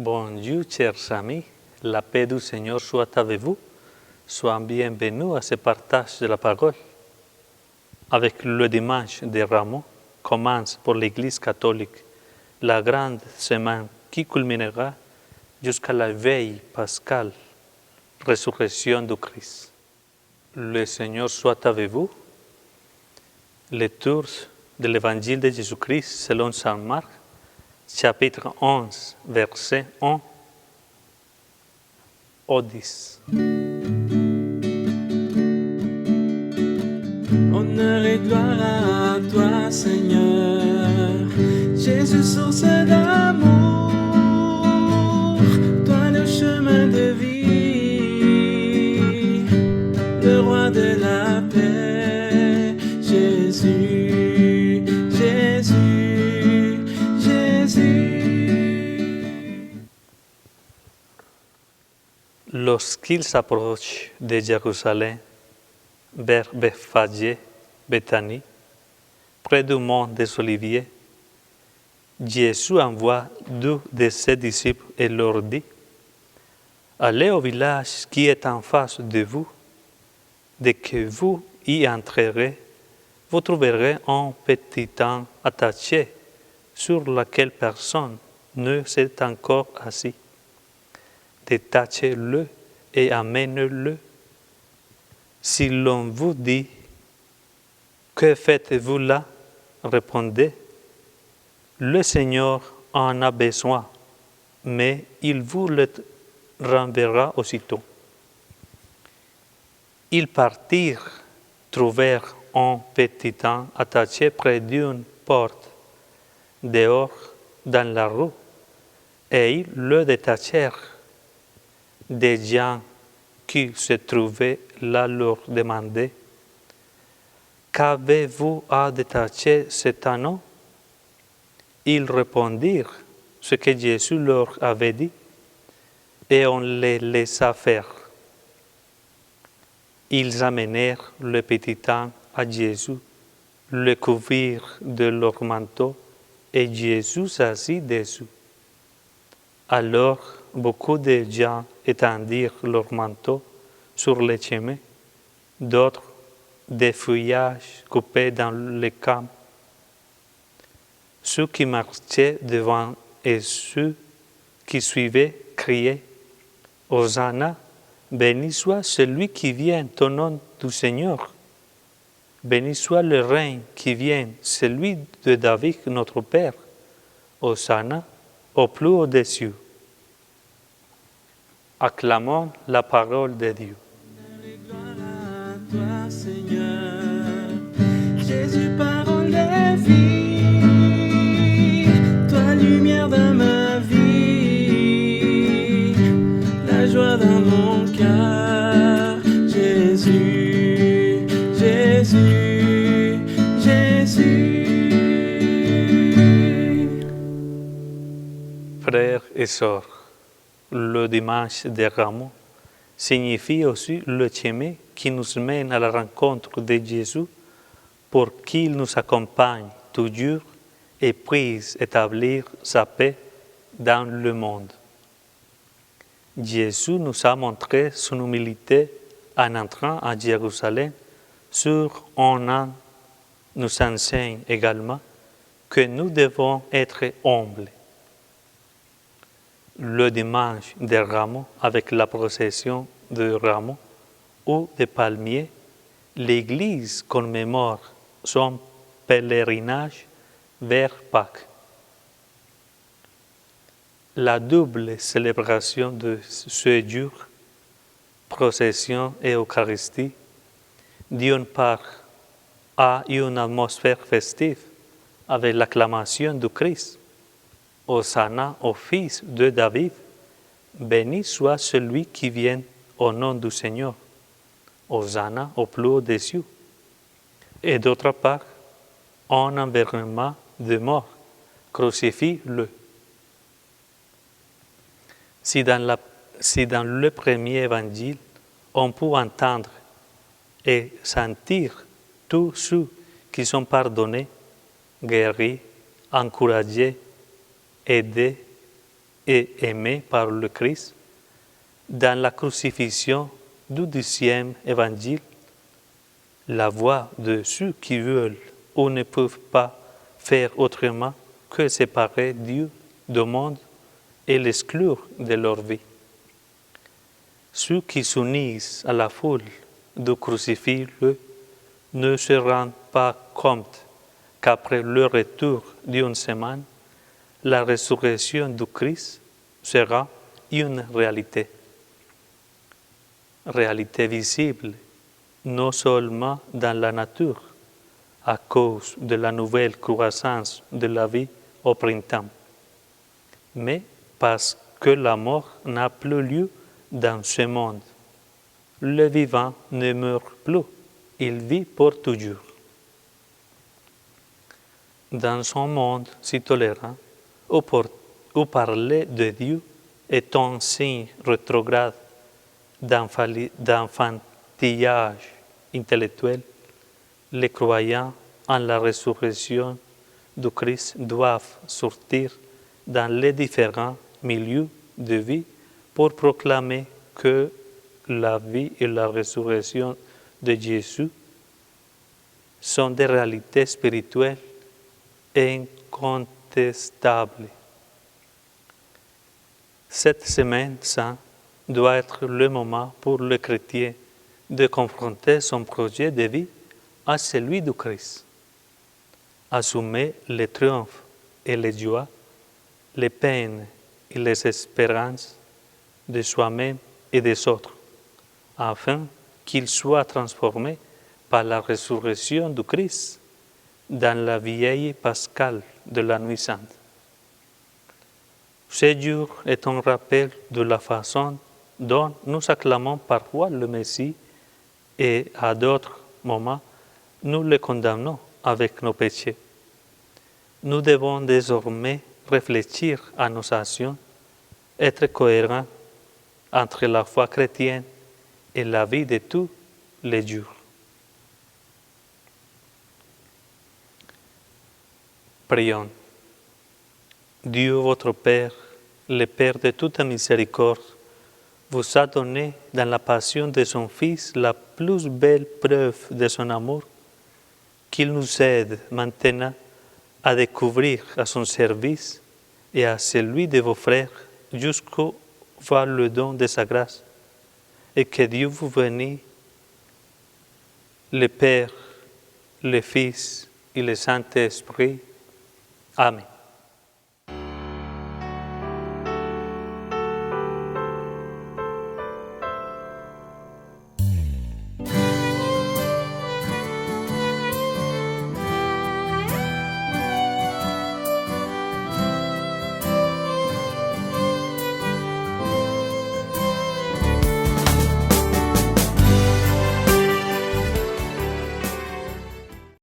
Bonjour, chers amis. La paix du Seigneur soit avec vous. Soyez bienvenus à ce partage de la parole. Avec le dimanche des Rameaux, commence pour l'Église catholique la grande semaine qui culminera jusqu'à la veille pascale, résurrection du Christ. Le Seigneur soit avec vous. Lecture de l'Évangile de Jésus-Christ selon saint Marc, chapitre 11, verset 1 au 10. Honneur et gloire à toi, Seigneur, Jésus, source d'amour, toi le chemin de vie, le roi de la paix, Jésus, Jésus, Jésus. Lorsqu'il s'approche de Jérusalem, vers Bethphagée, Béthanie, près du mont des Oliviers, Jésus envoie deux de ses disciples et leur dit: allez au village qui est en face de vous. Dès que vous y entrerez, vous trouverez un petit âne attaché sur lequel personne ne s'est encore assis. Détachez-le et amenez-le. Si l'on vous dit: que faites-vous là? Répondez: le Seigneur en a besoin, mais il vous le renverra aussitôt. Ils partirent, trouvèrent un petit âne attaché près d'une porte, dehors dans la rue, et ils le détachèrent. Des gens qui se trouvaient là leur demandaient: qu'avez-vous à détacher cet âne? Ils répondirent ce que Jésus leur avait dit, et on les laissa faire. Ils amenèrent le petit âne à Jésus, le couvrirent de leur manteau, et Jésus s'assit dessus. Alors beaucoup de gens étendirent leur manteau sur les chemins, d'autres des feuillages coupés dans les camps. Ceux qui marchaient devant et ceux qui suivaient criaient: Hosanna, béni soit celui qui vient au nom du Seigneur. Béni soit le règne qui vient, celui de David notre Père. Hosanna au plus haut des cieux. Acclamons la parole de Dieu. Gloire à toi, Seigneur, Jésus, parole de vie, toi, lumière dans ma vie, la joie dans mon cœur, Jésus, Jésus, Jésus. Frères et sœurs, le dimanche des Rameaux signifie aussi le chemin qui nous mène à la rencontre de Jésus pour qu'il nous accompagne toujours et puisse établir sa paix dans le monde. Jésus nous a montré son humilité en entrant à Jérusalem sur un âne. Nous enseigne également que nous devons être humbles. Le dimanche des Rameaux, avec la procession de Rameaux ou de palmiers, l'Église commémore son pèlerinage vers Pâques. La double célébration de ce jour, procession et Eucharistie, d'une part, a une atmosphère festive avec l'acclamation du Christ. Hosanna au Fils de David, béni soit celui qui vient au nom du Seigneur. Hosanna au plus haut des cieux. Et d'autre part, un environnement de mort, crucifie-le. Si dans le premier évangile, on peut entendre et sentir tous ceux qui sont pardonnés, guéris, encouragés, aidés, et aimé par le Christ, dans la crucifixion du 10e évangile, la voix de ceux qui veulent ou ne peuvent pas faire autrement que séparer Dieu du monde et l'exclure de leur vie. Ceux qui s'unissent à la foule de crucifiés ne se rendent pas compte qu'après le retour d'une semaine, la résurrection du Christ sera une réalité. Réalité visible, non seulement dans la nature, à cause de la nouvelle croissance de la vie au printemps, mais parce que la mort n'a plus lieu dans ce monde. Le vivant ne meurt plus, il vit pour toujours. Dans son monde si tolérant, où parler de Dieu est un signe rétrograde d'enfantillage intellectuel, les croyants en la résurrection du Christ doivent sortir dans les différents milieux de vie pour proclamer que la vie et la résurrection de Jésus sont des réalités spirituelles incontestables. Cette semaine sainte doit être le moment pour le chrétien de confronter son projet de vie à celui du Christ. Assumer les triomphes et les joies, les peines et les espérances de soi-même et des autres, afin qu'il soit transformé par la résurrection du Christ dans la vieille pascale de la nuit sainte. Ce jour est un rappel de la façon dont nous acclamons parfois le Messie et à d'autres moments, nous le condamnons avec nos péchés. Nous devons désormais réfléchir à nos actions, être cohérents entre la foi chrétienne et la vie de tous les jours. Prions. Dieu votre Père, le Père de toute miséricorde, vous a donné dans la passion de son Fils la plus belle preuve de son amour, qu'il nous aide maintenant à découvrir à son service et à celui de vos frères jusqu'au voir le don de sa grâce, et que Dieu vous bénisse, le Père, le Fils et le Saint-Esprit. Amen.